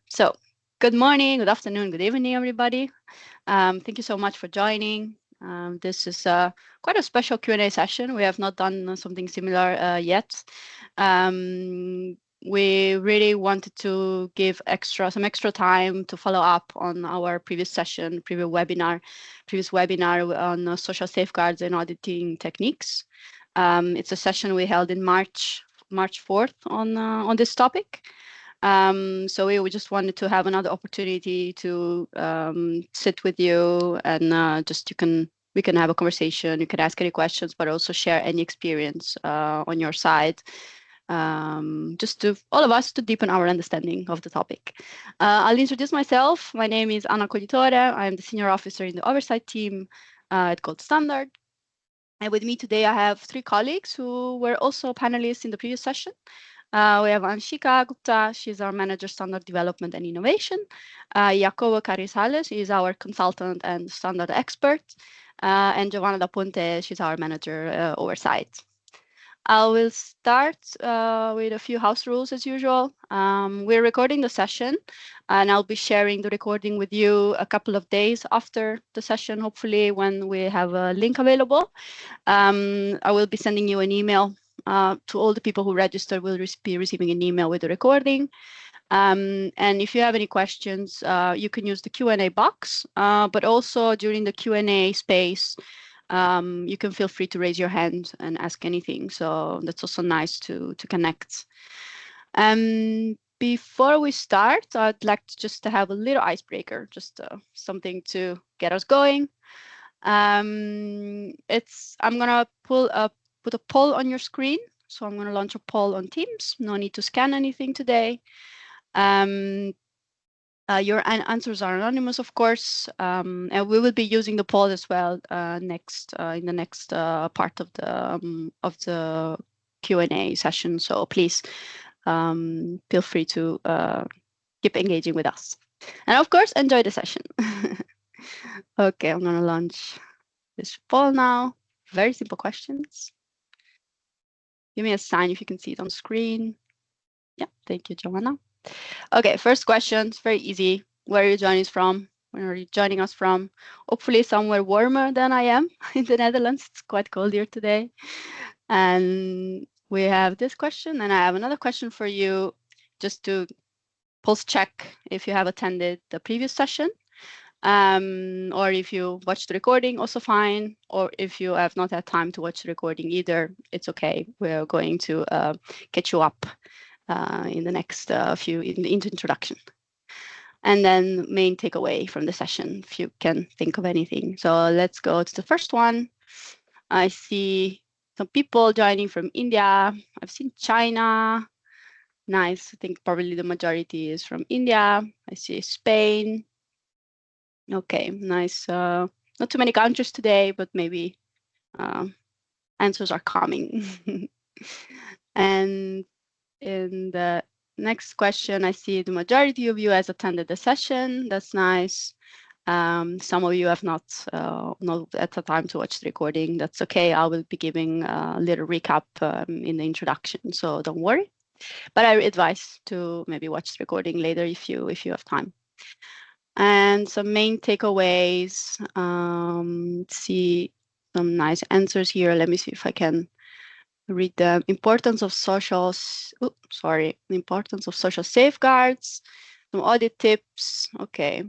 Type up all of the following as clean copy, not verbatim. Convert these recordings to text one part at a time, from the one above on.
So good morning, good afternoon, good evening, everybody. Thank you so much for joining. This is quite a special Q&A session. We have not done something similar yet. We really wanted to give some extra time to follow up on our previous session, previous webinar on social safeguards and auditing techniques. It's a session we held in March 4th on this topic. So we just wanted to have another opportunity to sit with you and we can have a conversation. You can ask any questions, but also share any experience on your side, just to all of us to deepen our understanding of the topic. I'll introduce myself. My name is Anna Coglitore. I'm the senior officer in the oversight team at Gold Standard. And with me today, I have 3 colleagues who were also panelists in the previous session. We have Anshika Gupta, she's our Manager Standard Development and Innovation. Jacobo Carrizales is our consultant and standard expert. And Giovanna Da Ponte, she's our Manager Oversight. I will start with a few house rules as usual. We're recording the session and I'll be sharing the recording with you a couple of days after the session, hopefully when we have a link available. I will be sending you an email to all the people who registered. Will be receiving an email with the recording. And if you have any questions, you can use the Q&A box, but also during the Q&A space, you can feel free to raise your hand and ask anything. So that's also nice to connect. Before we start, I'd like to have a little icebreaker, just something to get us going. I'm gonna put a poll on your screen. So I'm gonna launch a poll on Teams. No need to scan anything today. Your answers are anonymous, of course, and we will be using the poll as well in the next part of the Q&A session. So please feel free to keep engaging with us, and of course enjoy the session. Okay, I'm gonna launch this poll now. Very simple questions. Give me a sign if you can see it on screen. Yeah, thank you, Giovanna. Okay, first question, it's very easy. Where are you joining us from? Where are you joining us from? Hopefully somewhere warmer than I am in the Netherlands. It's quite cold here today. And we have this question, and I have another question for you, just to pulse check if you have attended the previous session, or if you watched the recording, also fine. Or if you have not had time to watch the recording either, it's okay. We're going to catch you up in the next in the introduction. And then main takeaway from the session, if you can think of anything. So let's go to the first one. I see some people joining from India. I've seen China. Nice. I think probably the majority is from India. I see Spain. Okay, nice. Not too many countries today, but maybe answers are coming. And in the next question, I see the majority of you has attended the session. That's nice. Some of you have not at the time to watch the recording. That's okay. I will be giving a little recap in the introduction, so don't worry. But I advise to maybe watch the recording later if you have time. And some main takeaways. See some nice answers here. Let me see if I can read the importance of social safeguards, some audit tips. Okay.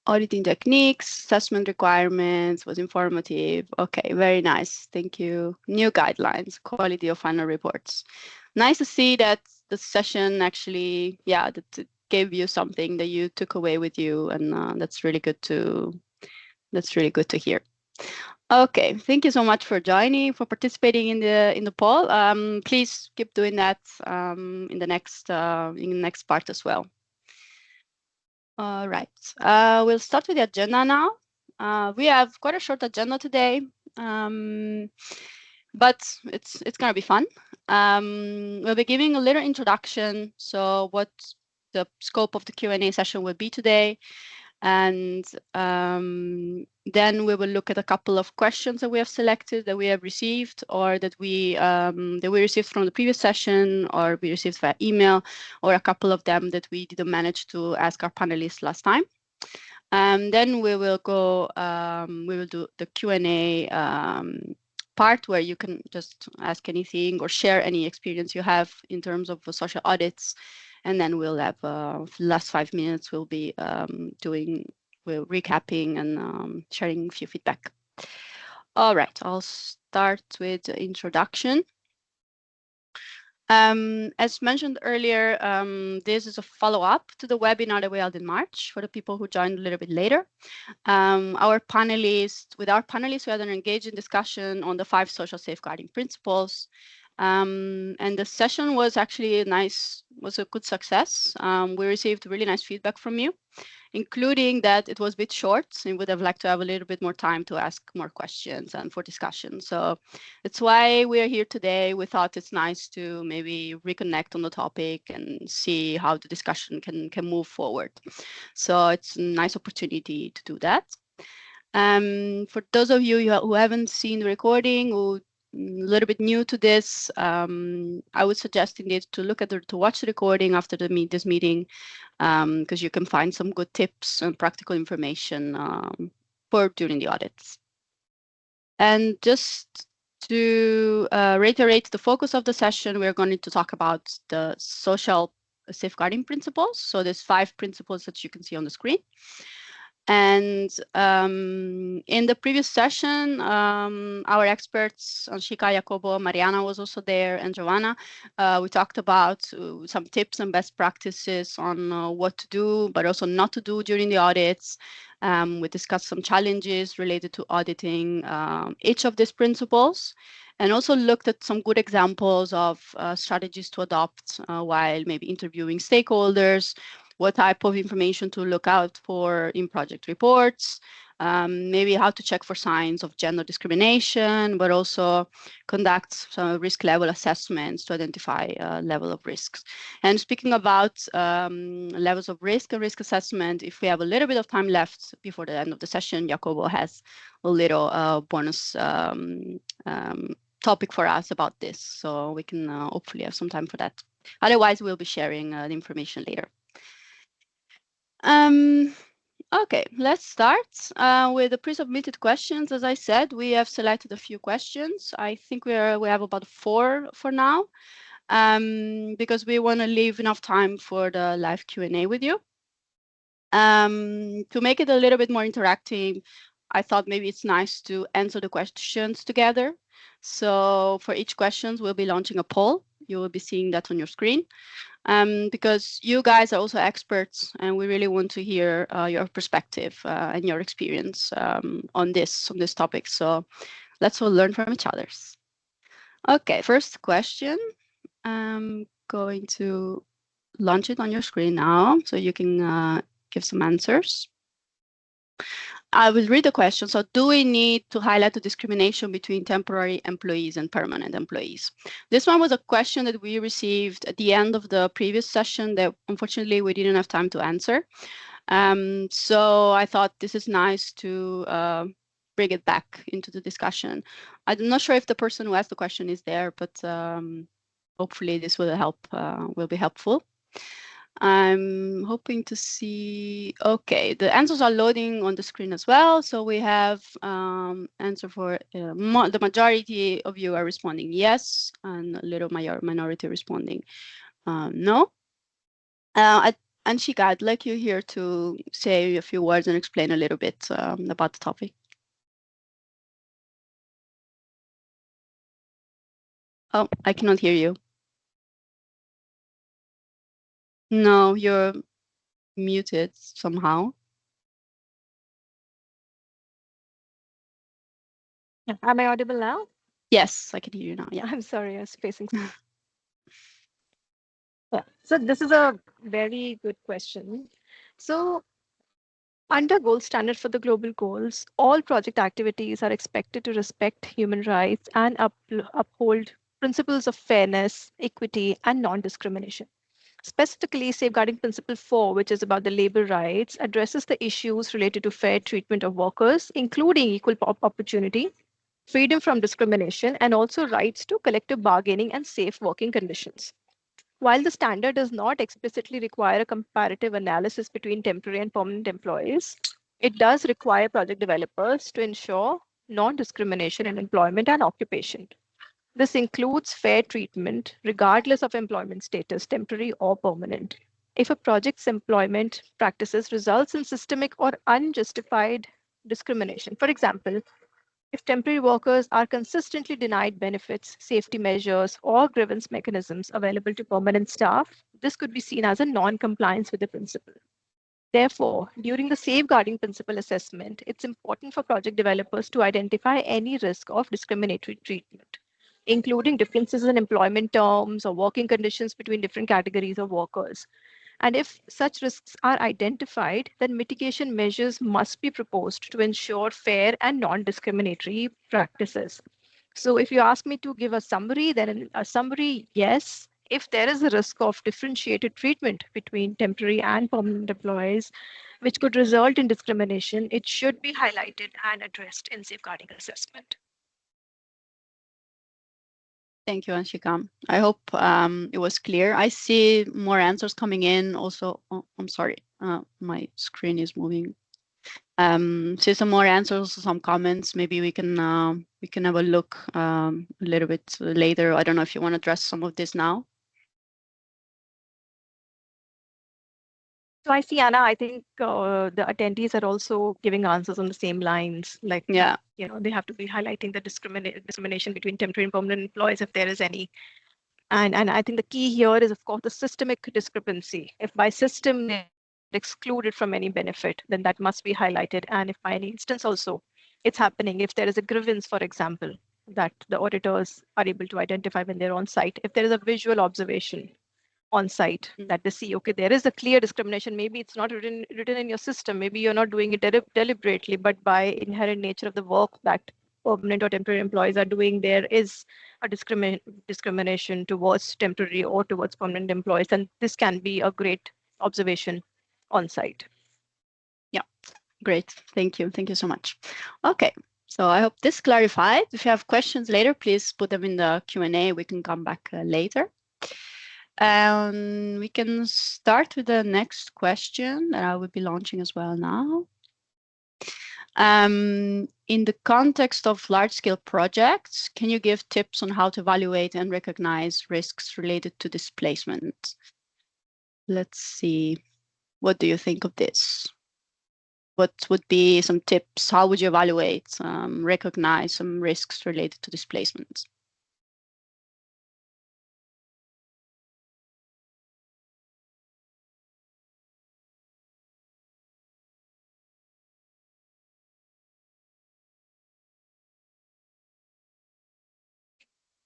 Auditing techniques, assessment requirements, was informative. Okay, very nice. Thank you. New guidelines, quality of final reports. Nice to see that the session actually, that it gave you something that you took away with you, and that's really good to hear. Okay, thank you so much for joining, for participating in the poll. Please keep doing that in the next part as well. All right, we'll start with the agenda now. We have quite a short agenda today, but it's gonna be fun. We'll be giving a little introduction, so what the scope of the Q&A session will be today. And then we will look at a couple of questions that we have selected, that we have received, or that we received from the previous session, or we received via email, or a couple of them that we didn't manage to ask our panelists last time. Then we will do the Q&A part, where you can just ask anything or share any experience you have in terms of social audits. And then we'll have last 5 minutes, we'll be recapping and sharing a few feedback. All right, I'll start with the introduction. As mentioned earlier, this is a follow-up to the webinar that we held in March for the people who joined a little bit later. With our panelists, we had an engaging discussion on the 5 social safeguarding principles. And the session was actually was a good success. We received really nice feedback from you, including that it was a bit short, and we would have liked to have a little bit more time to ask more questions and for discussion. So that's why we are here today. We thought it's nice to maybe reconnect on the topic and see how the discussion can move forward. So it's a nice opportunity to do that. For those of you who haven't seen the recording, who a little bit new to this, I would suggest indeed to watch the recording after this meeting, because you can find some good tips and practical information for during the audits. And just to reiterate the focus of the session, we're going to talk about the social safeguarding principles. So there's 5 principles that you can see on the screen. And in the previous session, our experts, Anshika, Jacobo, Mariana was also there, and Giovanna. We talked about some tips and best practices on what to do, but also not to do during the audits. We discussed some challenges related to auditing each of these principles, and also looked at some good examples of strategies to adopt while maybe interviewing stakeholders, what type of information to look out for in project reports, maybe how to check for signs of gender discrimination, but also conduct some risk level assessments to identify level of risks. And speaking about levels of risk and risk assessment, if we have a little bit of time left before the end of the session, Jacobo has a little bonus topic for us about this. So we can hopefully have some time for that. Otherwise, we'll be sharing the information later. Okay, let's start with the pre-submitted questions. As I said, we have selected a few questions. I think we have about 4 for now, because we want to leave enough time for the live Q&A with you. To make it a little bit more interactive, I thought maybe it's nice to answer the questions together. So for each question, we'll be launching a poll. You will be seeing that on your screen. Because you guys are also experts, and we really want to hear your perspective and your experience on this topic. So let's all learn from each other. Okay, first question. I'm going to launch it on your screen now, so you can give some answers. I will read the question. So, do we need to highlight the discrimination between temporary employees and permanent employees? This one was a question that we received at the end of the previous session that unfortunately we didn't have time to answer. So I thought this is nice to bring it back into the discussion. I'm not sure if the person who asked the question is there, but hopefully this will be helpful. I'm hoping to see, okay, the answers are loading on the screen as well. So we have answer for the majority of you are responding yes, and a little minority responding no. Anshika, I'd like you here to say a few words and explain a little bit about the topic. Oh, I cannot hear you. No, you're muted somehow. Am I audible now? Yes, I can hear you now. Yeah. I'm sorry, I was facing. Yeah. So this is a very good question. So under gold standard for the global goals, all project activities are expected to respect human rights and uphold principles of fairness, equity, and non-discrimination. Specifically, Safeguarding Principle 4, which is about the labor rights, addresses the issues related to fair treatment of workers, including equal opportunity, freedom from discrimination, and also rights to collective bargaining and safe working conditions. While the standard does not explicitly require a comparative analysis between temporary and permanent employees, it does require project developers to ensure non-discrimination in employment and occupation. This includes fair treatment, regardless of employment status, temporary or permanent. If a project's employment practices results in systemic or unjustified discrimination, for example, if temporary workers are consistently denied benefits, safety measures, or grievance mechanisms available to permanent staff, this could be seen as a non-compliance with the principle. Therefore, during the safeguarding principle assessment, it's important for project developers to identify any risk of discriminatory treatment, including differences in employment terms or working conditions between different categories of workers. And if such risks are identified, then mitigation measures must be proposed to ensure fair and non-discriminatory practices. So if you ask me to give a summary, then in a summary, yes, if there is a risk of differentiated treatment between temporary and permanent employees, which could result in discrimination, it should be highlighted and addressed in safeguarding assessment. Thank you, Anshika. I hope it was clear. I see more answers coming in. Also, oh, I'm sorry, my screen is moving. See some more answers, some comments. Maybe we can have a look a little bit later. I don't know if you want to address some of this now. So I see, Anna, I think the attendees are also giving answers on the same lines. Like, yeah, they have to be highlighting the discrimination between temporary and permanent employees if there is any. And I think the key here is, of course, the systemic discrepancy. If by system they're excluded from any benefit, then that must be highlighted. And if by any instance also it's happening, if there is a grievance, for example, that the auditors are able to identify when they're on site, if there is a visual observation on site that they see, okay, there is a clear discrimination. Maybe it's not written in your system. Maybe you're not doing it deliberately, but by inherent nature of the work that permanent or temporary employees are doing, there is a discrimination towards temporary or towards permanent employees. And this can be a great observation on site. Yeah, great. Thank you. Thank you so much. Okay. So I hope this clarified. If you have questions later, please put them in the Q&A. We can come back later. We can start with the next question that I will be launching as well now. In the context of large-scale projects, can you give tips on how to evaluate and recognize risks related to displacement? Let's see. What do you think of this? What would be some tips? How would you evaluate, recognize some risks related to displacement?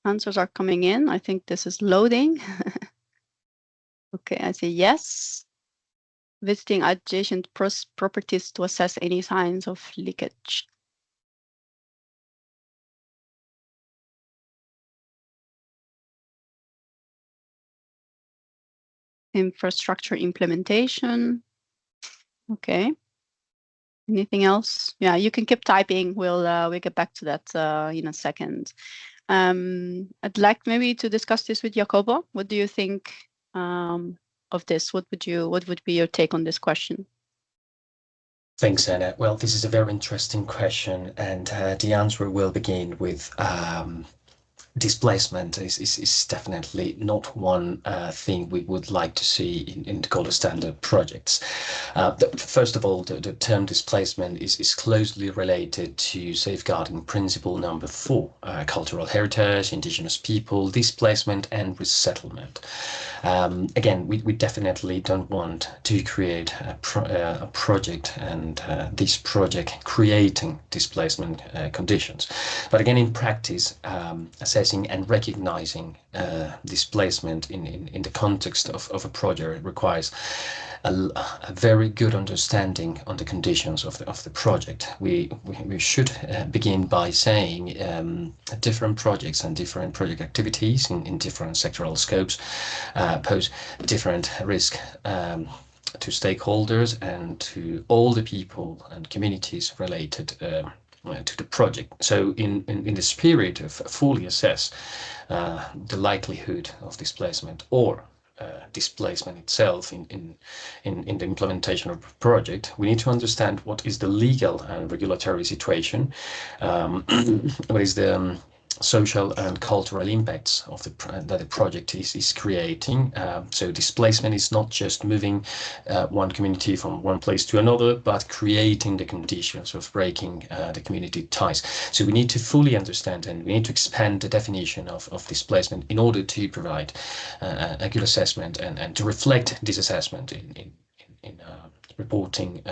Answers are coming in. I think this is loading. Okay, I say yes. Visiting adjacent properties to assess any signs of leakage. Infrastructure implementation. Okay. Anything else? Yeah, you can keep typing. We'll get back to that in a second. I'd like maybe to discuss this with Jacobo. What do you think of this? What would be your take on this question? Thanks, Anna. Well, this is a very interesting question, and the answer will begin with displacement is definitely not one thing we would like to see in the gold standard projects. First of all, the term displacement is closely related to safeguarding principle number 4, cultural heritage, indigenous people, displacement and resettlement. Again, we definitely don't want to create a project and this project creating displacement conditions. But again, in practice, assessing and recognizing displacement in the context of a project requires a very good understanding on the conditions of the project. We should begin by saying different projects and different project activities in different sectoral scopes pose different risk to stakeholders and to all the people and communities related to the project. So in the spirit of fully assess the likelihood of displacement or displacement itself in the implementation of a project, we need to understand what is the legal and regulatory situation, what is the social and cultural impacts of that the project is creating. So displacement is not just moving one community from one place to another, but creating the conditions of breaking the community ties. So we need to fully understand and we need to expand the definition of displacement in order to provide a good assessment and to reflect this assessment in reporting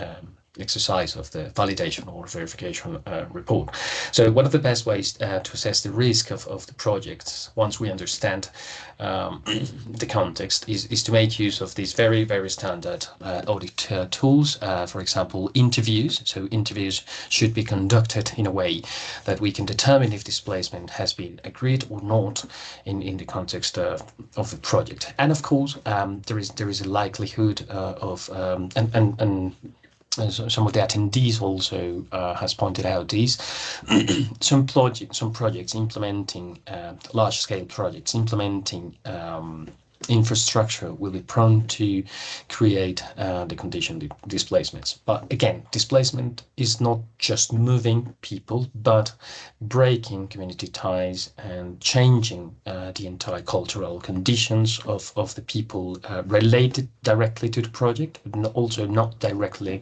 exercise of the validation or verification report. So one of the best ways to assess the risk of the projects, once we understand the context, is to make use of these very, very standard audit tools. For example, interviews. So interviews should be conducted in a way that we can determine if displacement has been agreed or not in the context of the project. And of course, there is a likelihood of and some of the attendees also has pointed out these some projects implementing large-scale projects implementing infrastructure will be prone to create the condition displacements. But again, displacement is not just moving people, but breaking community ties and changing the entire cultural conditions of the people related directly to the project, but also not directly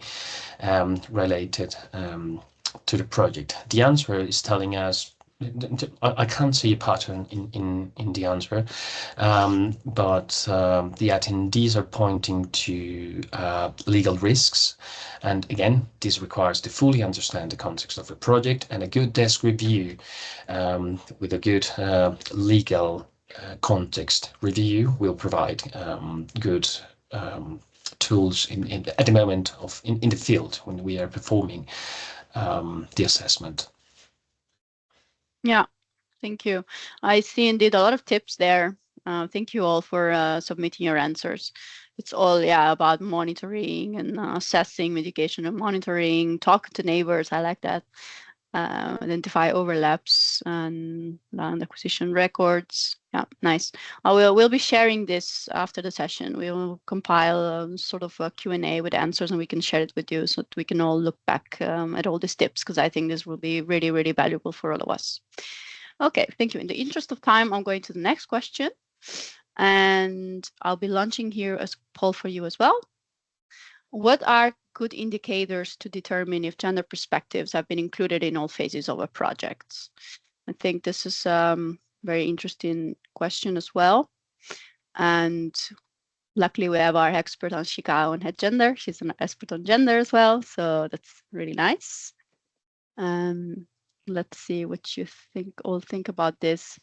related to the project. The answer is telling us, I can't see a pattern in the answer, but the attendees are pointing to legal risks. And again, this requires to fully understand the context of the project, and a good desk review with a good legal context review will provide good tools at the moment in the field when we are performing the assessment. Yeah, thank you. I see indeed a lot of tips there. Thank you all for submitting your answers. It's all, about monitoring and assessing mitigation and monitoring, talk to neighbors. I like that. Identify overlaps and land acquisition records. Yeah, nice. We'll be sharing this after the session. We will compile sort of a Q&A with answers, and we can share it with you so that we can all look back at all these tips, because I think this will be really, really valuable for all of us. Okay, thank you. In the interest of time, I'm going to the next question, and I'll be launching here a poll for you as well. What are good indicators to determine if gender perspectives have been included in all phases of a project? I think this is a very interesting question as well. And luckily, we have our expert on Shika on head gender. She's an expert on gender as well, so that's really nice. Let's see what you all think about this.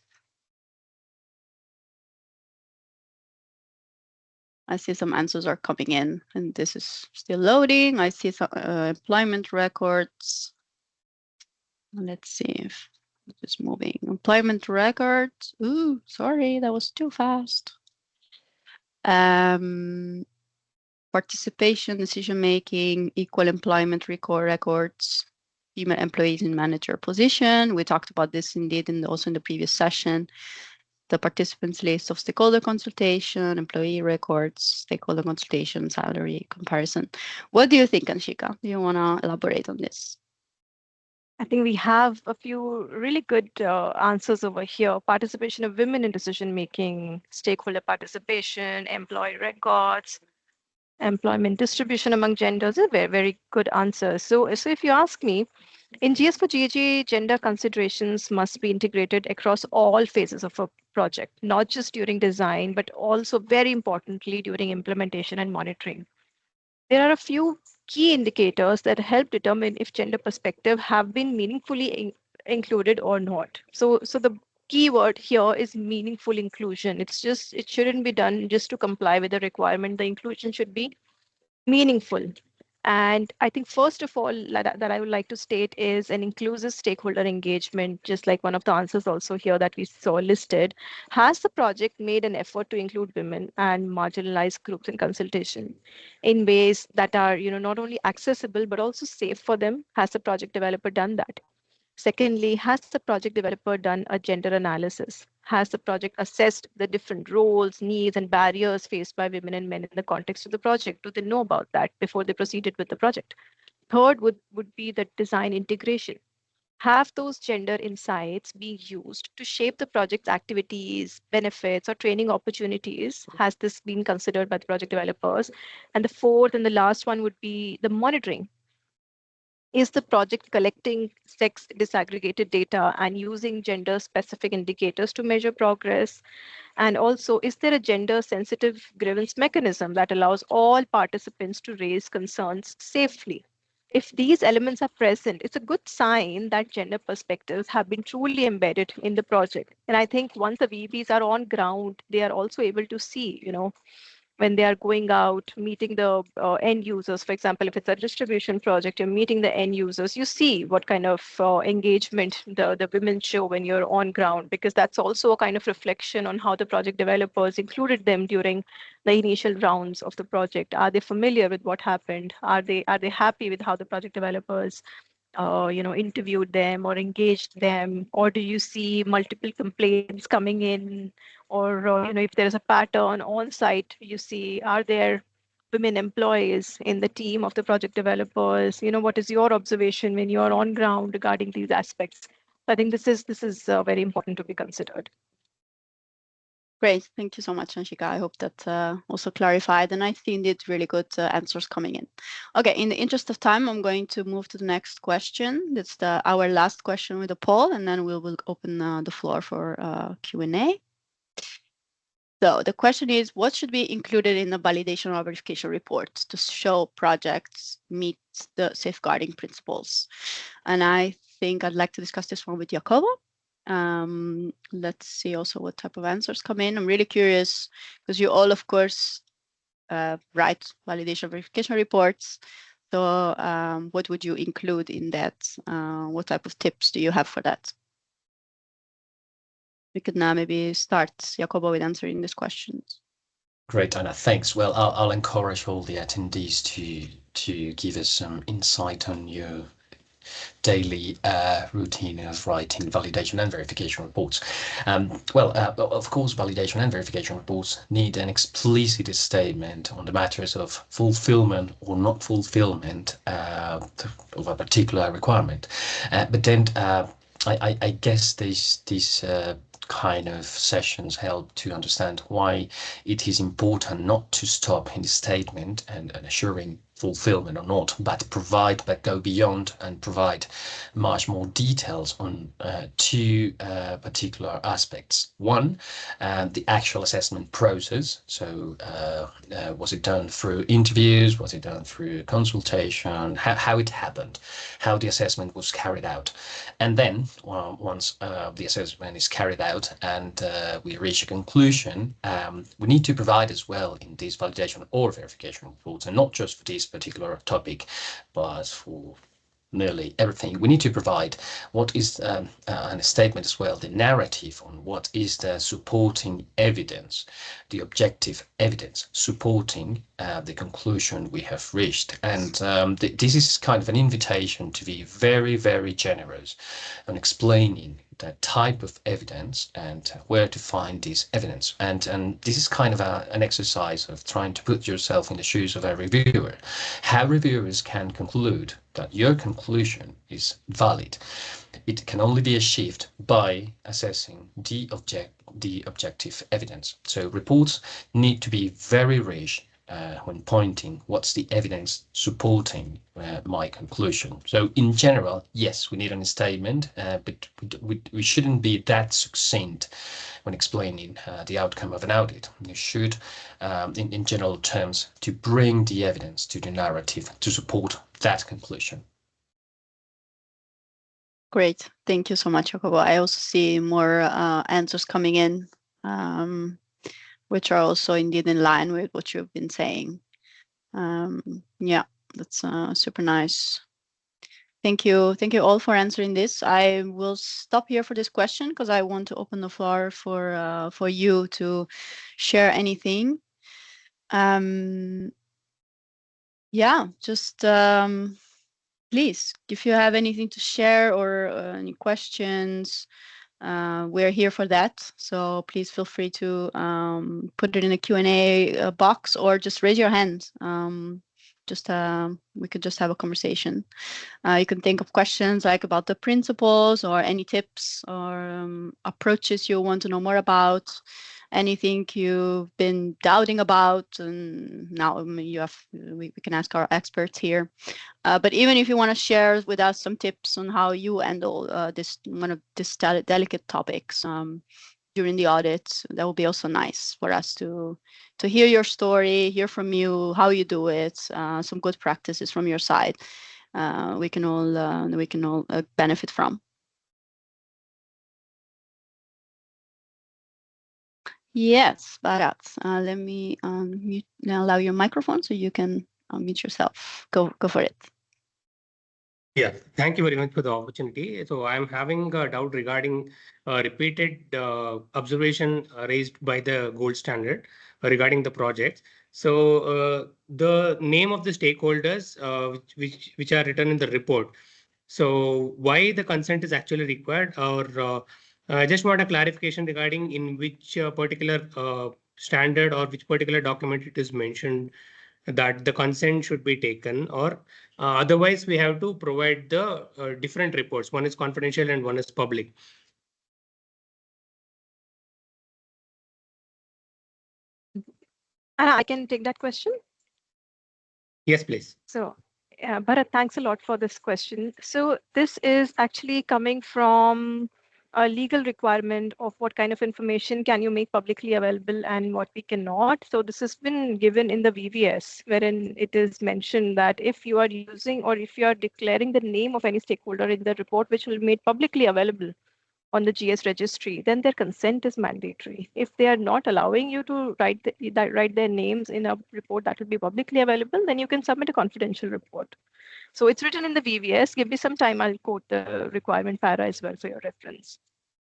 I see some answers are coming in, and this is still loading. I see some employment records. Let's see if it's moving. Employment records. Ooh, sorry, that was too fast. Participation, decision making, equal employment records, female employees in manager position. We talked about this indeed, and also in the previous session. The participants list of stakeholder consultation, employee records, stakeholder consultation, salary comparison. What do you think, Anshika? Do you want to elaborate on this? I think we have a few really good answers over here. Participation of women in decision-making, stakeholder participation, employee records, employment distribution among genders, are very, very good answers. So if you ask me, in GS4GAG, gender considerations must be integrated across all phases of a project, not just during design, but also very importantly during implementation and monitoring. There are a few key indicators that help determine if gender perspective have been meaningfully included or not. So the keyword here is meaningful inclusion. It shouldn't be done just to comply with the requirement. The inclusion should be meaningful. And I think first of all that I would like to state is an inclusive stakeholder engagement, just like one of the answers also here that we saw listed. Has the project made an effort to include women and marginalized groups in consultation in ways that are, not only accessible but also safe for them? Has the project developer done that? Secondly, has the project developer done a gender analysis? Has the project assessed the different roles, needs, and barriers faced by women and men in the context of the project? Do they know about that before they proceeded with the project? Third would be the design integration. Have those gender insights being used to shape the project's activities, benefits, or training opportunities? Has this been considered by the project developers? And the fourth and the last one would be the monitoring. Is the project collecting sex disaggregated data and using gender specific indicators to measure progress? And also, is there a gender sensitive grievance mechanism that allows all participants to raise concerns safely? If these elements are present, it's a good sign that gender perspectives have been truly embedded in the project. And I think once the VBs are on ground, they are also able to see, when they are going out, meeting the end users. For example, if it's a distribution project, you're meeting the end users, you see what kind of engagement the women show when you're on ground, because that's also a kind of reflection on how the project developers included them during the initial rounds of the project. Are they familiar with what happened? Are they happy with how the project developers interviewed them or engaged them? Or do you see multiple complaints coming in? Or, if there's a pattern on site, you see, are there women employees in the team of the project developers? What is your observation when you're on ground regarding these aspects? I think this is very important to be considered. Great. Thank you so much, Anshika. I hope that also clarified, and I think it's really good answers coming in. Okay, in the interest of time, I'm going to move to the next question. That's our last question with the poll, and then we will open the floor for Q&A. So the question is, what should be included in the validation or verification reports to show projects meet the safeguarding principles? And I think I'd like to discuss this one with Jacobo. Let's see also what type of answers come in. I'm really curious because you all, of course, write validation verification reports. So what would you include in that? What type of tips do you have for that? We could now maybe start, Jacobo, with answering these questions. Great, Anna. Thanks. Well, I'll encourage all the attendees to give us some insight on your daily routine of writing validation and verification reports. Of course, validation and verification reports need an explicit statement on the matters of fulfillment or not fulfillment of a particular requirement. But then I guess these kind of sessions help to understand why it is important not to stop in the statement and assuring fulfillment or not, but go beyond and provide much more details on two particular aspects. One, the actual assessment process. So was it done through interviews? Was it done through consultation? How it happened? How the assessment was carried out? And then once the assessment is carried out and we reach a conclusion, we need to provide as well in these validation or verification reports, and not just for this particular topic, but for nearly everything. We need to provide what is a statement as well, the narrative on what is the supporting evidence, the objective evidence supporting the conclusion we have reached. And this is kind of an invitation to be very, very generous on explaining the type of evidence and where to find this evidence. And this is kind of an exercise of trying to put yourself in the shoes of a reviewer. How reviewers can conclude that your conclusion is valid. It can only be achieved by assessing the objective evidence. So reports need to be very rich when pointing what's the evidence supporting my conclusion. So in general, yes, we need a statement, but we shouldn't be that succinct when explaining the outcome of an audit. You should, in general terms, to bring the evidence to the narrative to support that conclusion. Great. Thank you so much, Jacobo. I also see more answers coming in, which are also indeed in line with what you've been saying. Yeah, that's super nice. Thank you. Thank you all for answering this. I will stop here for this question because I want to open the floor for you to share anything. Yeah, just please, if you have anything to share or any questions, we're here for that. So please feel free to put it in a Q&A box or just raise your hand. We could just have a conversation. You can think of questions like about the principles or any tips or approaches you want to know more about, anything you've been doubting about, and now we can ask our experts here. But even if you want to share with us some tips on how you handle this one of these delicate topics during the audit, that would be also nice for us to hear your story, hear from you how you do it, some good practices from your side. We can all benefit from. Yes, Bharat, let me allow your microphone so you can unmute yourself. Go for it. Yeah, thank you very much for the opportunity. So I'm having a doubt regarding repeated observation raised by the gold standard regarding the project. So the name of the stakeholders which are written in the report. So why the consent is actually required, or I just want a clarification regarding in which particular standard or which particular document it is mentioned that the consent should be taken, or otherwise we have to provide the different reports. One is confidential and one is public. Anna, I can take that question. Yes, please. So, Bharat, thanks a lot for this question. So this is actually coming from a legal requirement of what kind of information can you make publicly available and what we cannot. So this has been given in the VVS, wherein it is mentioned that if you are using or if you are declaring the name of any stakeholder in the report, which will be made publicly available on the GS registry, then their consent is mandatory. If they are not allowing you to write their names in a report that will be publicly available, then you can submit a confidential report. So it's written in the VVS. Give me some time, I'll quote the requirement para as well for your reference.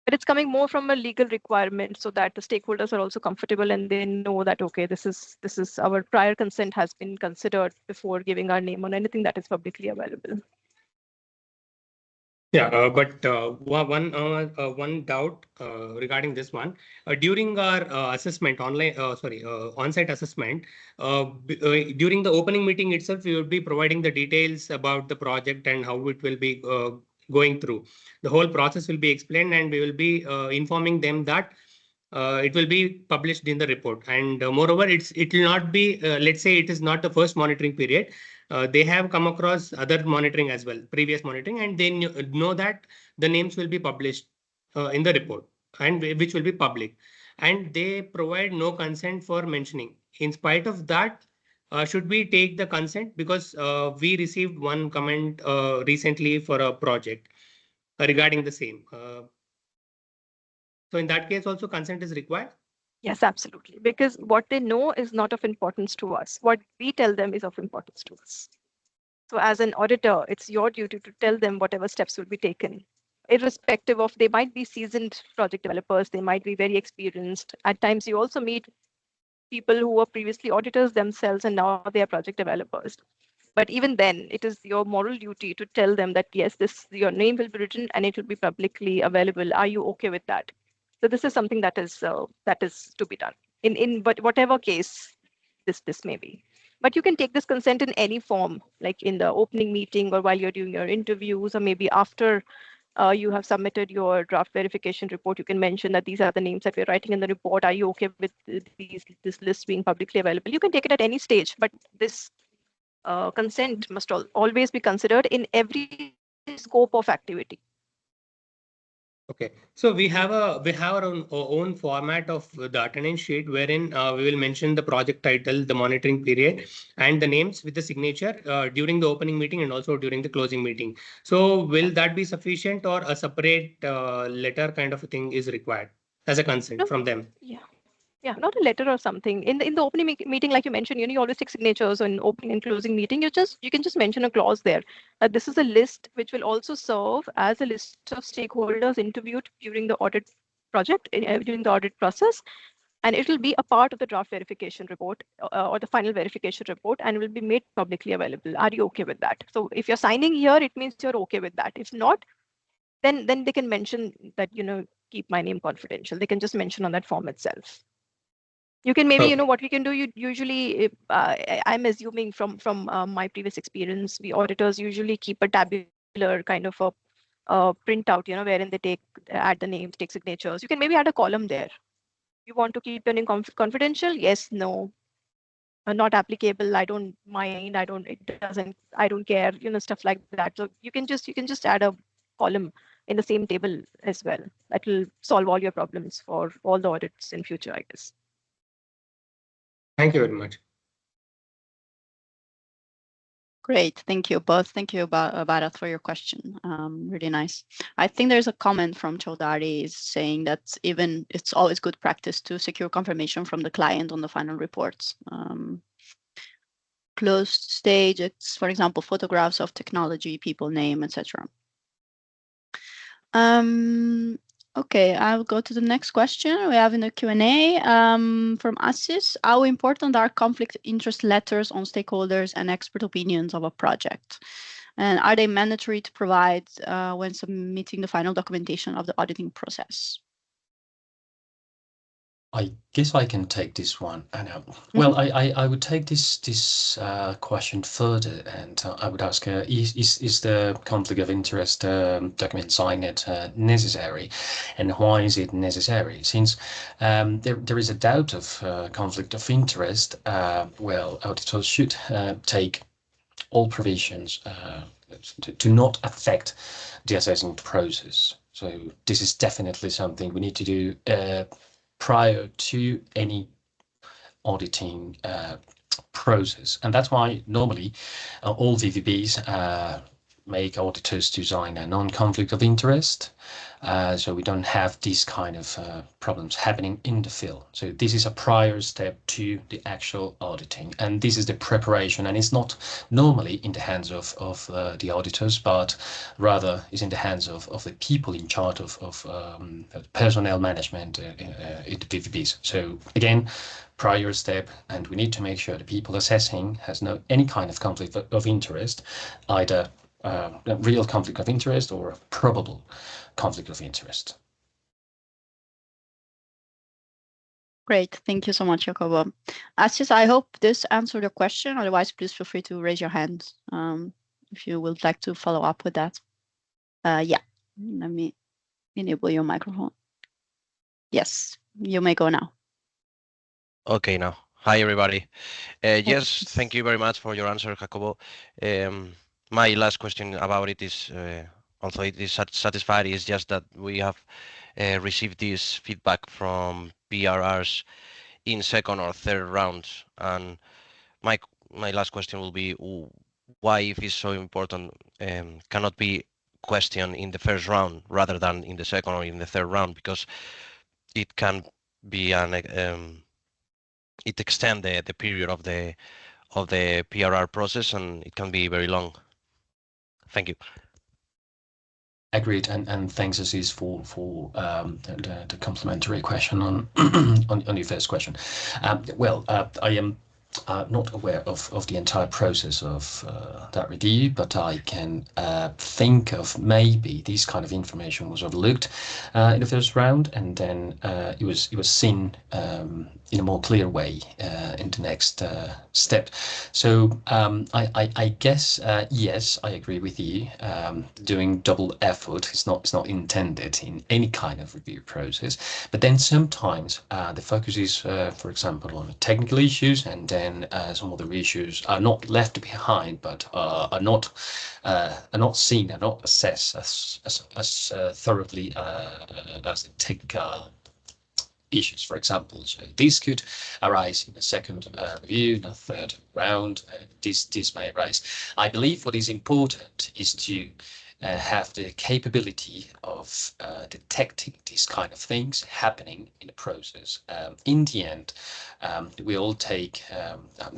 But it's coming more from a legal requirement so that the stakeholders are also comfortable and they know that, okay, this is our prior consent has been considered before giving our name on anything that is publicly available. Yeah, but one doubt regarding this one. During our assessment, on-site assessment, during the opening meeting itself, we will be providing the details about the project and how it will be going through. The whole process will be explained, and we will be informing them that it will be published in the report. And moreover, it will not be, let's say it is not the first monitoring period. They have come across other monitoring as well, previous monitoring, and they know that the names will be published in the report and which will be public. And they provide no consent for mentioning. In spite of that, should we take the consent? Because we received one comment recently for a project regarding the same. So in that case, also consent is required? Yes, absolutely. Because what they know is not of importance to us. What we tell them is of importance to us. So as an auditor, it's your duty to tell them whatever steps will be taken, irrespective of, they might be seasoned project developers, they might be very experienced. At times you also meet people who were previously auditors themselves and now they are project developers. But even then, it is your moral duty to tell them that, yes, your name will be written and it will be publicly available. Are you okay with that? So this is something that is to be done but whatever case this may be. But you can take this consent in any form, like in the opening meeting or while you're doing your interviews, or maybe after you have submitted your draft verification report. You can mention that these are the names that we're writing in the report. Are you okay with this list being publicly available? You can take it at any stage, but this consent must always be considered in every scope of activity. Okay, so we have our own format of the attendance sheet wherein we will mention the project title, the monitoring period, and the names with the signature during the opening meeting and also during the closing meeting. So will that be sufficient, or a separate letter kind of a thing is required as a consent No, from them? yeah. Yeah, not a letter or something. In the opening meeting, like you mentioned, you always take signatures on opening and closing meeting. You can just mention a clause there. This is a list which will also serve as a list of stakeholders interviewed during the audit project, during the audit process, and it will be a part of the draft verification report or the final verification report, and will be made publicly available. Are you okay with that? So if you're signing here, it means you're okay with that. If not, then they can mention that, keep my name confidential. They can just mention on that form itself. You can maybe, Okay. what we can do, you usually, I'm assuming from my previous experience, we auditors usually keep a tabular kind of a printout, wherein they add the names, take signatures. You can maybe add a column there. You want to keep your name confidential? Yes, no, not applicable. I don't mind. I don't care, stuff like that. So you can just add a column in the same table as well. That will solve all your problems for all the audits in future, I guess. Thank you very much. Great, thank you both. Thank you, Bharat, for your question. Really nice. I think there's a comment from Chaudhary saying that even it's always good practice to secure confirmation from the client on the final reports. Closed stage, it's, for example, photographs of technology, people, name, etc. Okay, I'll go to the next question we have in the Q&A from Assis. How important are conflict interest letters on stakeholders and expert opinions of a project? And are they mandatory to provide when submitting the final documentation of the auditing process? I guess I can take this one. Well, I would take this question further, and I would ask: is the conflict of interest document signed necessary, and why is it necessary? Since there is a doubt of conflict of interest, well, auditors should take all provisions to not affect the assessing process. So this is definitely something we need to do prior to any auditing process. And that's why normally all VVBs make auditors to sign a non-conflict of interest, so we don't have these kind of problems happening in the field. So this is a prior step to the actual auditing, and this is the preparation, and it's not normally in the hands of the auditors, but rather is in the hands of the people in charge of personnel management in the VVBs. So again, prior step, and we need to make sure the people assessing has no any kind of conflict of interest, either a real conflict of interest or a probable conflict of interest. Great, thank you so much, Jacobo. Assis, I hope this answered your question. Otherwise, please feel free to raise your hand if you would like to follow up with that. Yeah, let me enable your microphone. Yes, you may go now. Okay, now. Hi, everybody. Yes, thank you very much for your answer, Jacobo. My last question about it is, although it is satisfied, is just that we have received this feedback from PRRs in second or third rounds. And my last question will be, why, if it's so important, cannot be questioned in the first round rather than in the second or in the third round, because it can be an it extend the period of the PRR process, and it can be very long. Thank you. Agreed, and thanks, Aziz, for the complimentary question on on your first question. Well, I am not aware of the entire process of that review, but I can think of maybe this kind of information was overlooked in the first round, and then it was seen in a more clear way in the next step. So I guess yes, I agree with you. Doing double effort is not intended in any kind of review process. But then sometimes the focus is, for example, on technical issues, and then then some of the issues are not left behind, but are not seen, are not assessed as thoroughly as tech issues, for example. So these could arise in a second review, in a third round. This may arise. I believe what is important is to have the capability of detecting these kind of things happening in the process. In the end, we all take,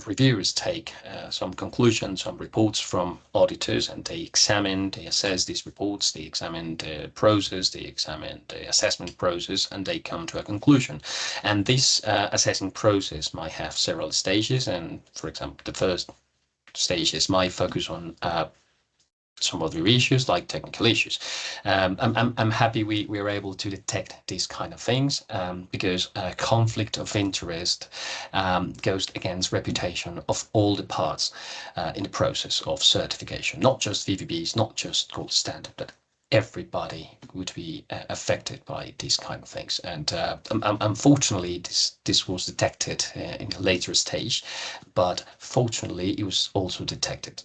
reviewers take some conclusions, some reports from auditors, and they examine, they assess these reports, they examine the process, they examine the assessment process, and they come to a conclusion. And this assessing process might have several stages, and for example, the first stage is my focus on some other issues like technical issues. I'm happy we were able to detect these kind of things because conflict of interest goes against reputation of all the parts in the process of certification, not just VVBs, not just gold standard, but everybody would be affected by these kind of things. And unfortunately, this was detected in a later stage, but fortunately, it was also detected.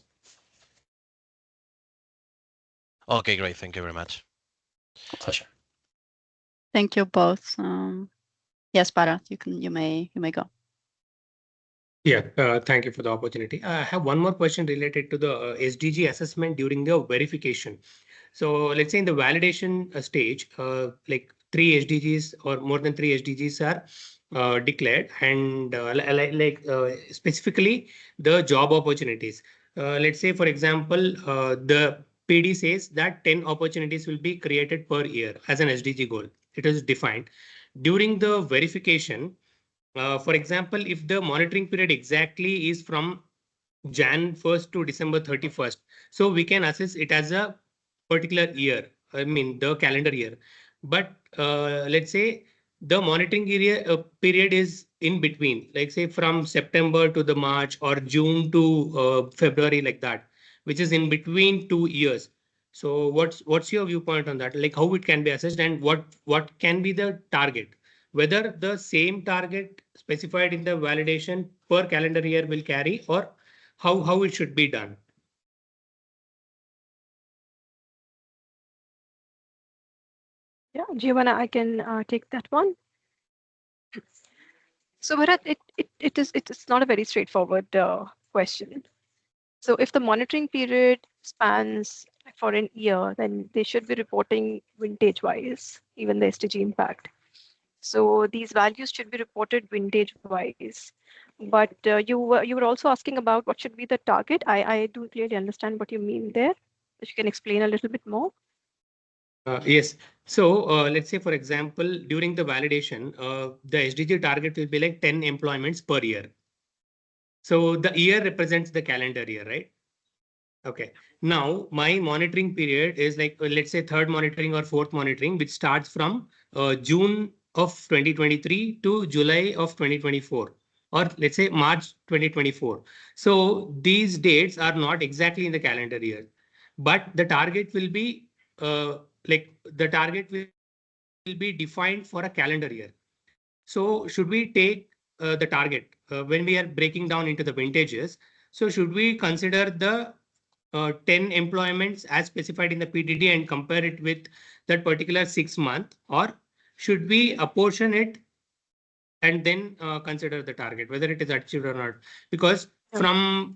Okay, great. Thank you very much. Pleasure. Thank you both. Yes, Bharat, you may go. Yeah, thank you for the opportunity. I have one more question related to the SDG assessment during the verification. So let's say in the validation stage, like 3 SDGs or more than 3 SDGs are declared, and specifically the job opportunities. Let's say, for example, the PD says that 10 opportunities will be created per year as an SDG goal. It is defined. During the verification, for example, if the monitoring period exactly is from Jan 1st to December 31st, so we can assess it as a particular year, I mean the calendar year. But let's say the monitoring period is in between, like say from September to the March or June to February, like that, which is in between 2 years. So what's your viewpoint on that? Like how it can be assessed and what can be the target? Whether the same target specified in the validation per calendar year will carry, or how it should be done. Yeah, Giovanna, I can take that one. So, Bharat, it's not a very straightforward question. So, if the monitoring period spans for an year, then they should be reporting vintage-wise, even the SDG impact. So these values should be reported vintage-wise. But you were also asking about what should be the target. I don't clearly understand what you mean there. If you can explain a little bit more. Yes. So let's say, for example, during the validation, the SDG target will be like 10 employments per year. So the year represents the calendar year, right? Okay. Now my monitoring period is like, let's say third monitoring or fourth monitoring, which starts from June of 2023 to July of 2024, or let's say March 2024. So these dates are not exactly in the calendar year, but the target will be the target will be defined for a calendar year. So should we take the target when we are breaking down into the vintages? So should we consider the 10 employments as specified in the PDD and compare it with that particular 6 month, or should we apportion it and then consider the target, whether it is achieved or not? Because from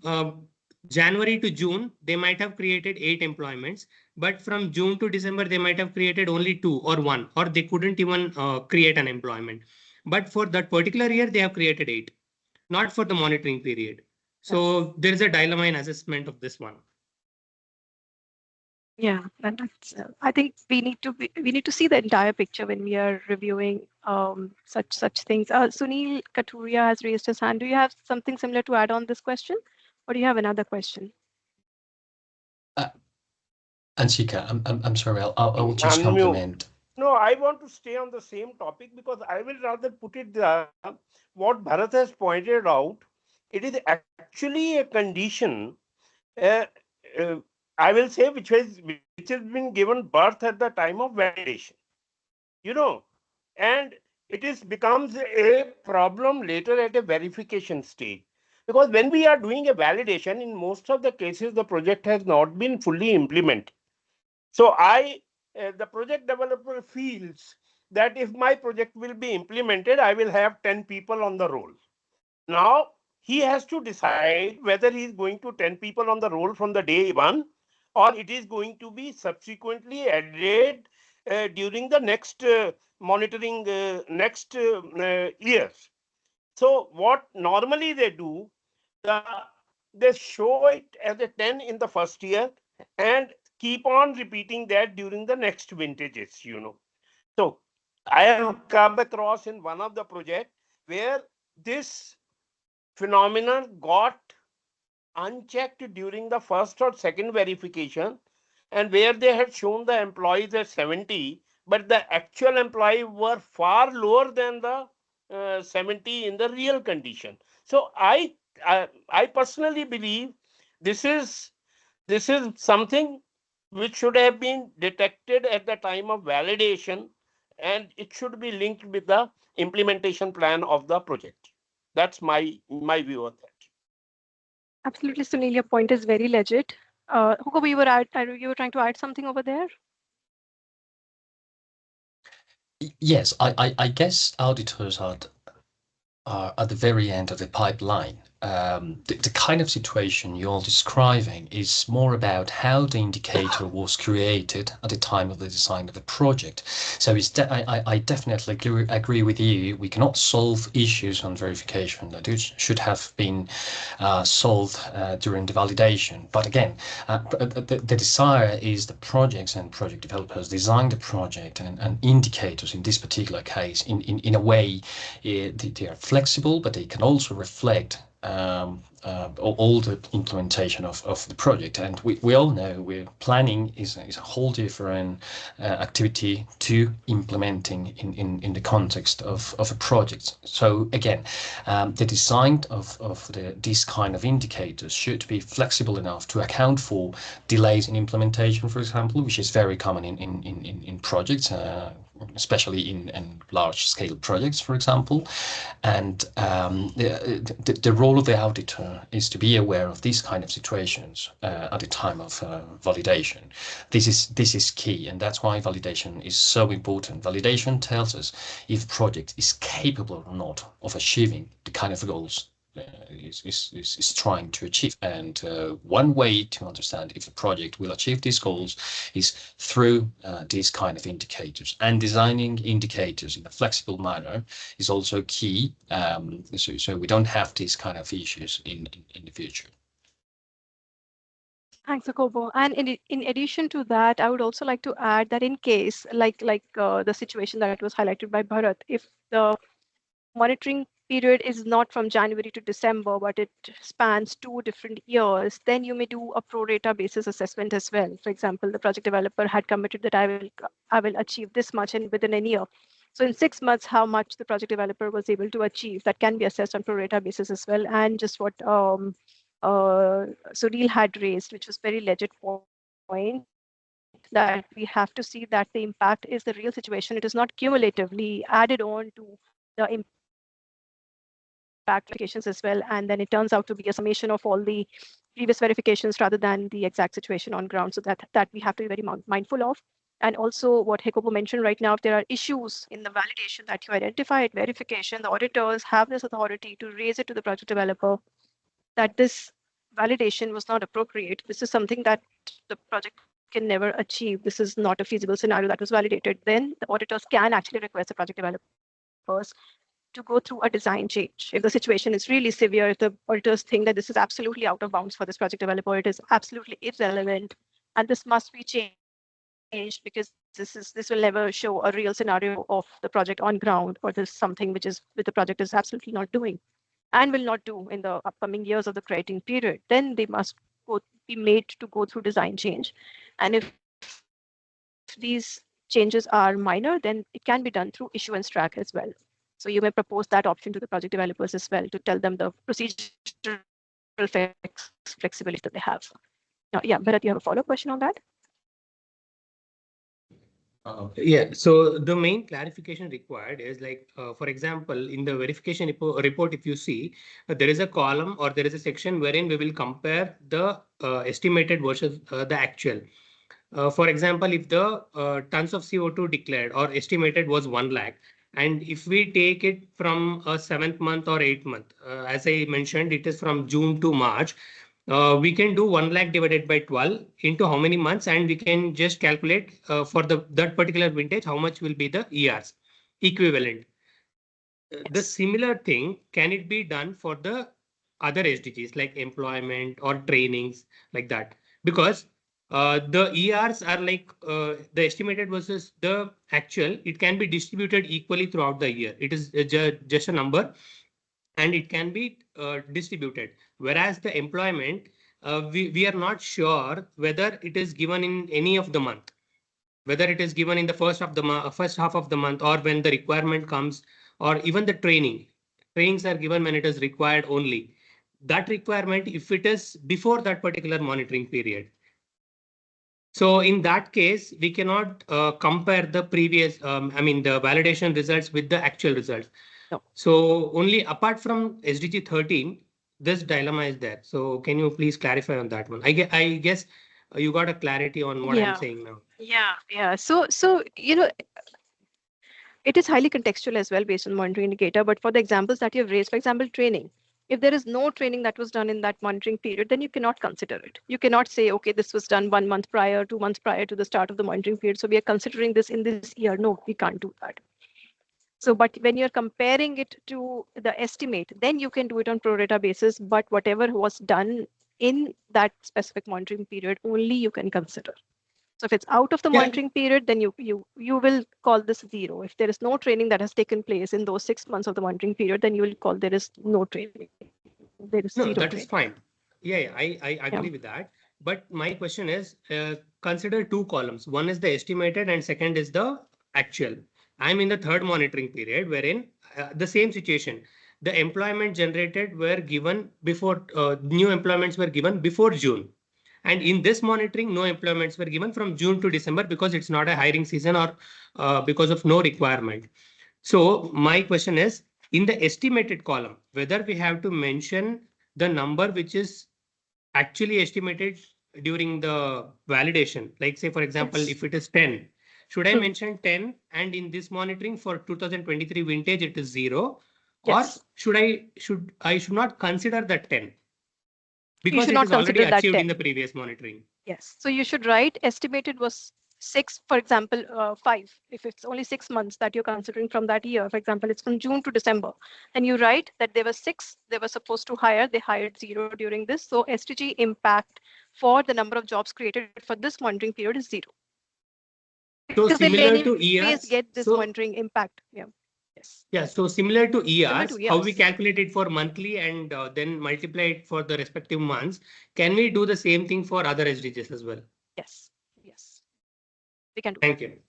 January to June, they might have created 8 employments, but from June to December, they might have created only 2 or 1, or they couldn't even create an employment. But for that particular year, they have created 8, not for the monitoring period. So there is a dilemma in assessment of this one. Yeah, and that's, I think we need to see the entire picture when we are reviewing such things. Sunil Katuria has raised his hand. Do you have something similar to add on this question, or do you have another question? Anshika, I'm sorry. I will just compliment. No, I want to stay on the same topic because I will rather put it there. What Bharat has pointed out, it is actually a condition. I will say which has been given birth at the time of validation. And it becomes a problem later at a verification stage. Because when we are doing a validation, in most of the cases, the project has not been fully implemented. So the project developer feels that if my project will be implemented, I will have 10 people on the roll. Now, he has to decide whether he is going to 10 people on the roll from the day one, or it is going to be subsequently added during the next monitoring next years. So what normally they do, they show it as a 10 in the first year and keep on repeating that during the next vintages. So I have come across in one of the project where this phenomenon got unchecked during the first or second verification, and where they had shown the employees at 70, but the actual employees were far lower than the 70 in the real condition. So I personally believe this is something which should have been detected at the time of validation, and it should be linked with the implementation plan of the project. That's my view on that. Absolutely, Sunil, your point is very legit. Hugo, you were trying to add something over there? Yes, I guess auditors are at the very end of the pipeline. The kind of situation you're describing is more about how the indicator was created at the time of the design of the project. So I definitely agree with you. We cannot solve issues on verification that should have been solved during the validation. But again, the desire is the projects and project developers design the project and indicators in this particular case in a way they are flexible, but they can also reflect all the implementation of the project. And we all know planning is a whole different activity to implementing in the context of a project. So again, the design of these kind of indicators should be flexible enough to account for delays in implementation, for example, which is very common in projects, especially in large-scale projects, for example. And the role of the auditor is to be aware of these kind of situations at the time of validation. This is key, and that's why validation is so important. Validation tells us if project is capable or not of achieving the kind of goals is trying to achieve. And one way to understand if a project will achieve these goals is through these kind of indicators. And designing indicators in a flexible manner is also key, so we don't have these kind of issues in the future. Thanks, Jacobo. And in addition to that, I would also like to add that in case, like the situation that was highlighted by Bharat, if the monitoring period is not from January to December, but it spans 2 different years, then you may do a pro rata basis assessment as well. For example, the project developer had committed that I will achieve this much within a year. So in 6 months, how much the project developer was able to achieve, that can be assessed on pro rata basis as well. And just what Sunil had raised, which was very legit point, that we have to see that the impact is the real situation. It is not cumulatively added on to the impact verifications as well, and then it turns out to be a summation of all the previous verifications rather than the exact situation on ground. So that we have to be very mindful of. And also what Jacobo mentioned right now, if there are issues in the validation that you identify at verification, the auditors have this authority to raise it to the project developer that this validation was not appropriate. This is something that the project can never achieve. This is not a feasible scenario that was validated. Then the auditors can actually request the project developers to go through a design change. If the situation is really severe, if the auditors think that this is absolutely out of bounds for this project developer, it is absolutely irrelevant, and this must be changed because this will never show a real scenario of the project on ground, or there's something which the project is absolutely not doing and will not do in the upcoming years of the crediting period, then they must be made to go through design change. And if these changes are minor, then it can be done through issuance track as well. So you may propose that option to the project developers as well to tell them the procedural flexibility that they have. Yeah, Bharat, you have a follow-up question on that? Yeah, so the main clarification required is like, for example, in the verification report, if you see, there is a column or there is a section wherein we will compare the estimated versus the actual. For example, if the tons of CO2 declared or estimated was 1 lakh, and if we take it from a 7th month or 8th month, as I mentioned, it is from June to March. We can do 1 lakh divided by 12 into how many months, and we can just calculate for that particular vintage how much will be the ERs equivalent. The similar thing, can it be done for the other SDGs like employment or trainings like that? Because the ERs are like the estimated versus the actual. It can be distributed equally throughout the year. It is just a number, and it can be distributed. Whereas the employment, we are not sure whether it is given in any of the month, whether it is given in the first half of the month, or when the requirement comes, or even the trainings are given when it is required only. That requirement, if it is before that particular monitoring period. So in that case, we cannot compare the previous, the validation results with the actual results. No. So only apart from SDG 13, this dilemma is there. So can you please clarify on that one? I guess you got a clarity on what I'm saying now. Yeah. So it is highly contextual as well based on monitoring indicator. But for the examples that you've raised, for example, training, if there is no training that was done in that monitoring period, then you cannot consider it. You cannot say, okay, this was done 1 month prior, 2 months prior to the start of the monitoring period, so we are considering this in this year. No, we can't do that. So, but when you're comparing it to the estimate, then you can do it on pro rata basis, but whatever was done in that specific monitoring period, only you can consider. So if it's out of the monitoring period, then you will call this 0. If there is no training that has taken place in those 6 months of the monitoring period, then you will call there is no training. There is No, zero that training. is fine. Yeah, I agree with that. But my question is, consider 2 columns. One is the estimated and second is the actual. I'm in the 3rd monitoring period wherein the same situation. The employment generated were given before, new employments were given before June. And in this monitoring, no employments were given from June to December because it's not a hiring season, or because of no requirement. So my question is, in the estimated column, whether we have to mention the number which is actually estimated during the validation, like say, for example, Yes. if it is 10, should I mention 10, and in this monitoring for 2023 vintage, it is 0, Yes. or should I should not consider that 10? Because should it not is already consider that achieved 10. in the previous monitoring. Yes. So you should write estimated was 6, for example, 5. If it's only 6 months that you're considering from that year, for example, it's from June to December, then you write that there were 6, they were supposed to hire, they hired 0 during this. So SDG impact for the number of jobs created for this monitoring period is 0. So Because they'll similar to anyways ERs, get this monitoring impact. Yeah. Yes. Yeah, so similar to Similar ERs, to how we ERs. calculate it for monthly and then multiply it for the respective months, can we do the same thing for other SDGs as well? Yes. Yes. We can do. Thank you.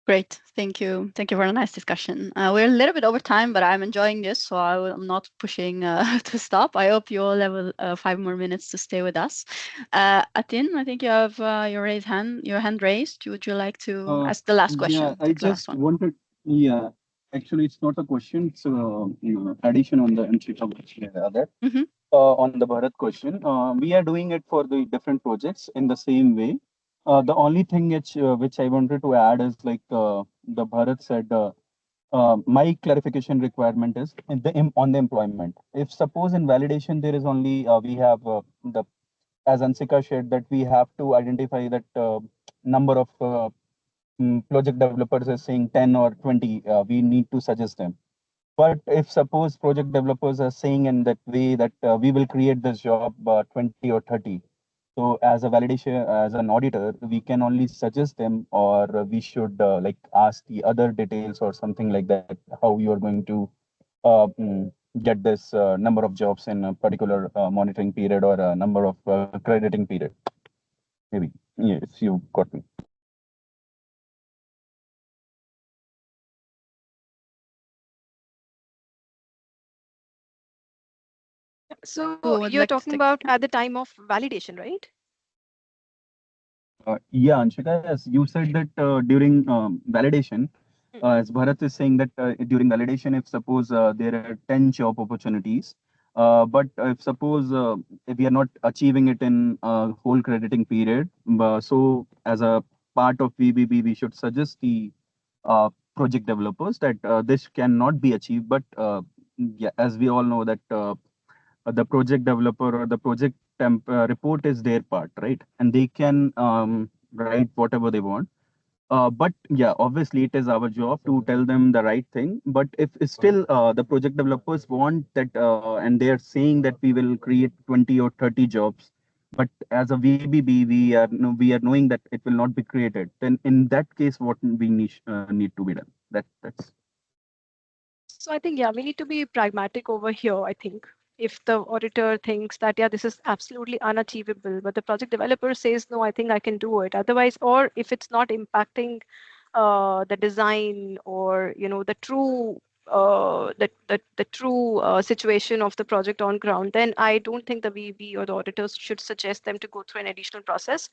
Great. Thank you. Thank you for a nice discussion. We're a little bit over time, but I'm enjoying this, so I'm not pushing to stop. I hope you all have 5 more minutes to stay with us. Atin, I think you have your hand raised. Would you like to ask the last question? Yeah, I just wanted, yeah, actually, it's not a question, it's addition on the entry of that. On the Bharat question, we are doing it for the different projects in the same way. The only thing which I wanted to add is like the Bharat said, my clarification requirement is on the employment. If suppose in validation there is only we have the as Ansika shared that we have to identify that number of project developers is saying 10 or 20, we need to suggest them. But if suppose project developers are saying in that way that we will create this job 20 or 30, so as a validation, as an auditor, we can only suggest them, or we should like ask the other details or something like that, how you are going to get this number of jobs in a particular monitoring period or a number of crediting period. Maybe, yes, you got me. So you're talking about at the time of validation, right? Yeah, Anshika, as you said that during validation, as Bharat is saying that during validation, if suppose there are 10 job opportunities, but if suppose if we are not achieving it in whole crediting period, so as a part of VBB, we should suggest the project developers that this cannot be achieved. But yeah, as we all know that the project developer or the project report is their part, right? And they can write whatever they want. But yeah, obviously it is our job to tell them the right thing. But if still the project developers want that, and they are saying that we will create 20 or 30 jobs, but as a VBB we are knowing that it will not be created. Then in that case, what we need to be done? That's. So I think, yeah, we need to be pragmatic over here, I think. If the auditor thinks that, yeah, this is absolutely unachievable, but the project developer says, no, I think I can do it. Otherwise, or if it's not impacting the design or, the true the true situation of the project on ground, then I don't think the VV or the auditors should suggest them to go through an additional process.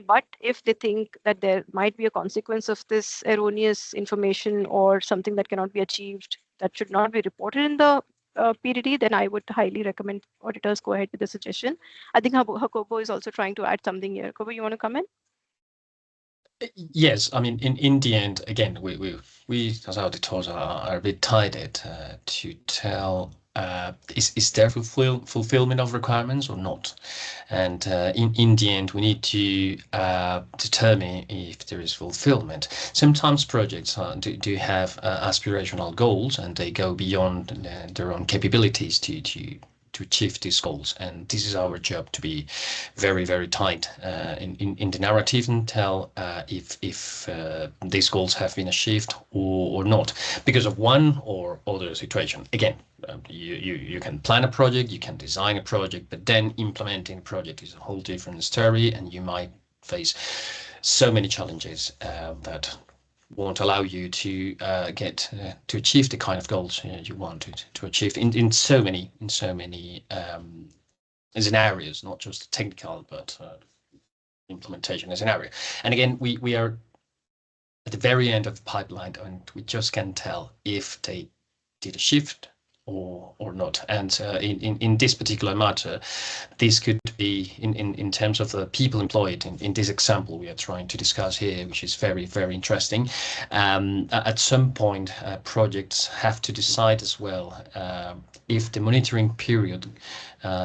But if they think that there might be a consequence of this erroneous information or something that cannot be achieved that should not be reported in the PDD, then I would highly recommend auditors go ahead with the suggestion. I think Jacobo is also trying to add something here. Jacobo, you want to come in? Yes, I mean, in the end, again, we as auditors are a bit tied to tell is there fulfillment of requirements or not, and in the end, we need to determine if there is fulfillment. Sometimes projects do have aspirational goals, and they go beyond their own capabilities to achieve these goals, and this is our job to be very, very tight in the narrative and tell if these goals have been achieved or not, because of one or other situation. Again, you can plan a project, you can design a project, but then implementing a project is a whole different story, and you might face so many challenges that won't allow you to get to achieve the kind of goals you want to achieve in so many scenarios, not just technical but implementation scenario. And again, we are at the very end of the pipeline, and we just can tell if they did a shift or not. And in this particular matter, this could be in terms of the people employed in this example we are trying to discuss here, which is very, very interesting. At some point, projects have to decide as well if the monitoring period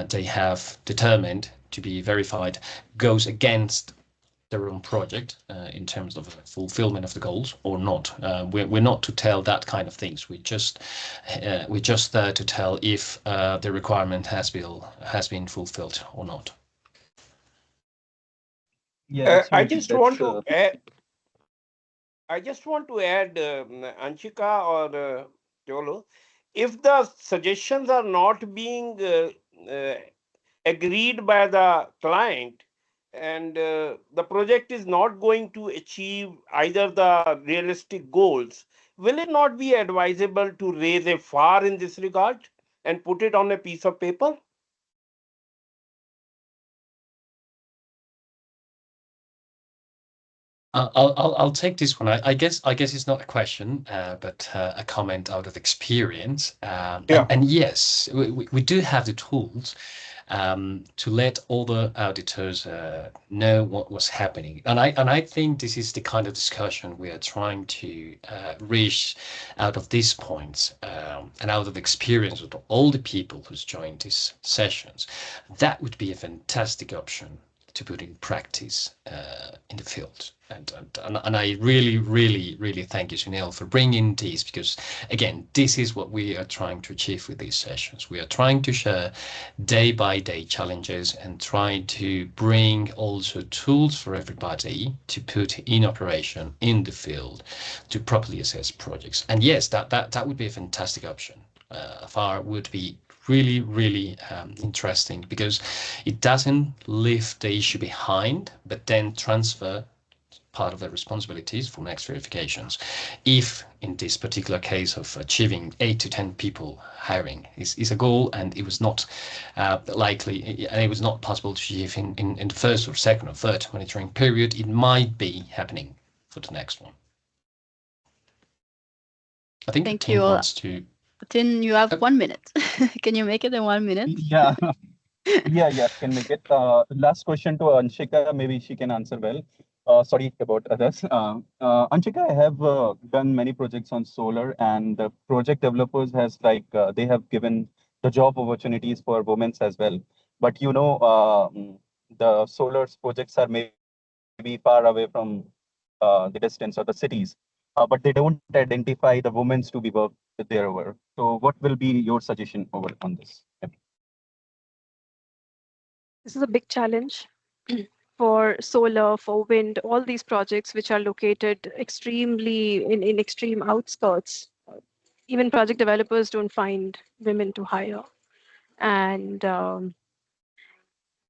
they have determined to be verified goes against their own project in terms of fulfillment of the goals or not. We're not to tell that kind of things. We're just there to tell if the requirement has been fulfilled or not. Yeah, I just want to add. Anshika or Jolo, if the suggestions are not being agreed by the client, and the project is not going to achieve either the realistic goals, will it not be advisable to raise a FAR in this regard and put it on a piece of paper? I'll take this one. I guess it's not a question, but a comment out of experience. Yeah. And yes, we do have the tools to let all the auditors know what was happening. And I think this is the kind of discussion we are trying to reach out of these points and out of experience with all the people who's joined these sessions. That would be a fantastic option to put in practice in the field. And I really, really, really thank you, Sunil, for bringing these, because again, this is what we are trying to achieve with these sessions. We are trying to share day by day challenges and try to bring also tools for everybody to put in operation in the field to properly assess projects. And yes, that would be a fantastic option. FAR would be really, really interesting, because it doesn't leave the issue behind, but then transfer part of their responsibilities for next verifications. If in this particular case of achieving 8 to 10 people hiring is a goal, and it was not likely, and it was not possible to achieve in the first or second or third monitoring period, it might be happening for the next one. I think Thank Tin you. wants to. Tin, you have 1 minute. Can you make it in 1 minute? Yeah. Yeah, can make it. Last question to Anshika, maybe she can answer well. Sorry about others. Anshika, I have done many projects on solar, and the project developers has they have given the job opportunities for women as well. But the solar projects are maybe far away from the distance or the cities, but they don't identify the women to be worked there over. So what will be your suggestion over on this? Yep. This is a big challenge for solar, for wind, all these projects which are located extremely in extreme outskirts. Even project developers don't find women to hire. And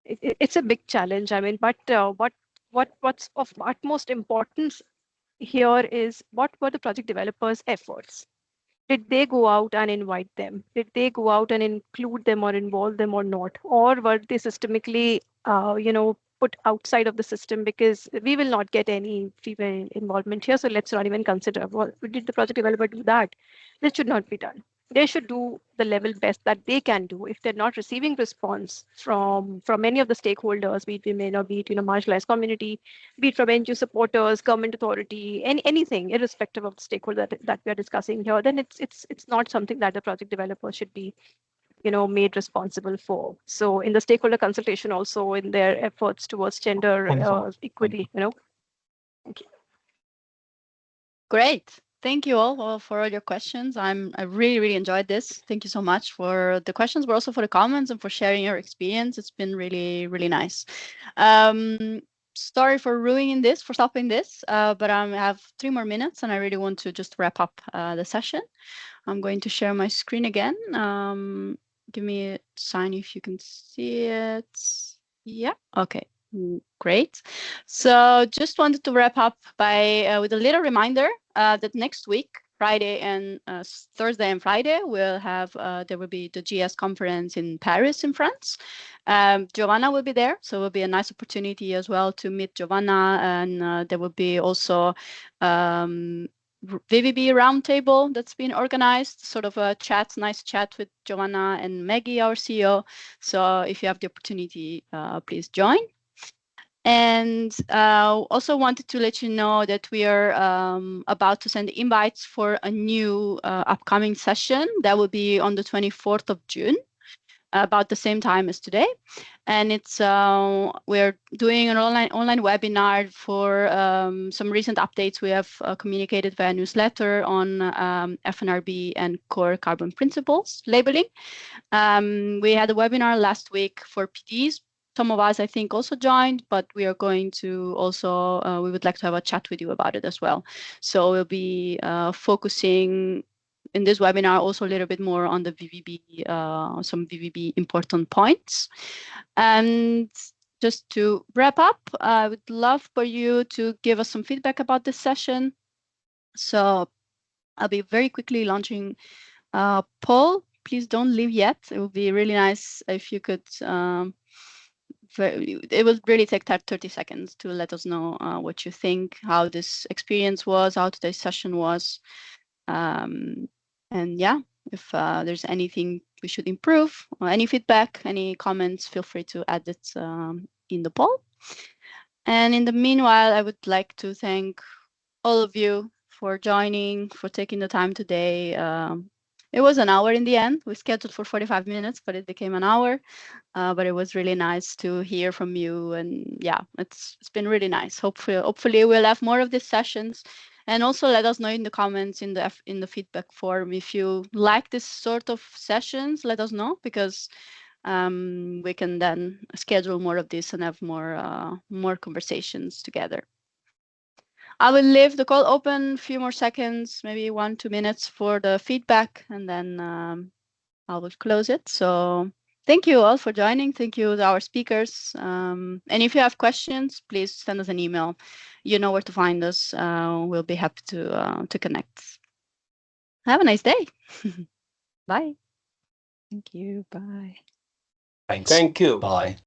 it's a big challenge. I mean, but what's of utmost importance here is what were the project developers' efforts? Did they go out and invite them? Did they go out and include them or involve them or not? Or were they systemically, put outside of the system because we will not get any female involvement here, so let's not even consider. Well, did the project developer do that? This should not be done. They should do the level best that they can do. If they're not receiving response from any of the stakeholders, be it women or be it marginalized community, be it from NGO supporters, government authority, anything, irrespective of the stakeholder that we are discussing here, then it's not something that the project developer should be made responsible for. So in the stakeholder consultation, also in their efforts towards gender equity, Thank you. Great. Thank you all for all your questions. I really, really enjoyed this. Thank you so much for the questions, but also for the comments and for sharing your experience. It's been really, really nice. Sorry for ruining this, for stopping this, but I have 3 more minutes and I really want to just wrap up the session. I'm going to share my screen again. Give me a sign if you can see it. Yeah, okay. Great. So just wanted to wrap up by with a little reminder that next week, Friday and Thursday and Friday, we'll have there will be the GS conference in Paris in France. Giovanna will be there, so it will be a nice opportunity as well to meet Giovanna, and there will be also VVB roundtable that's been organized, sort of a nice chat with Giovanna and Maggie, our CEO. So if you have the opportunity, please join. And also wanted to let you know that we are about to send invites for a new upcoming session that will be on the 24th of June, about the same time as today. And it's we're doing an online webinar for some recent updates we have communicated via newsletter on FNRB and core carbon principles labeling. We had a webinar last week for PDs. Some of us, I think, also joined, but we are going to also, we would like to have a chat with you about it as well. So we'll be focusing in this webinar also a little bit more on the VVB, some VVB important points. And just to wrap up, I would love for you to give us some feedback about this session. So I'll be very quickly launching a poll. Please don't leave yet. It would be really nice if you could, it will really take 30 seconds to let us know what you think, how this experience was, how today's session was. And yeah, if there's anything we should improve or any feedback, any comments, feel free to add it in the poll. And in the meanwhile, I would like to thank all of you for joining, for taking the time today. It was an hour in the end. We scheduled for 45 minutes, but it became an hour. But it was really nice to hear from you, and yeah, it's been really nice. Hopefully we'll have more of these sessions, and also let us know in the comments in the feedback form if you like this sort of sessions. Let us know, because we can then schedule more of this and have more conversations together. I will leave the call open a few more seconds, maybe 1-2 minutes for the feedback, and then I will close it. So Thank you all for joining. Thank you to our speakers. And if you have questions, please send us an email. You know where to find us. We'll be happy to connect. Have a nice day. Bye. Thank you. Bye. Thanks. Thank you. Bye.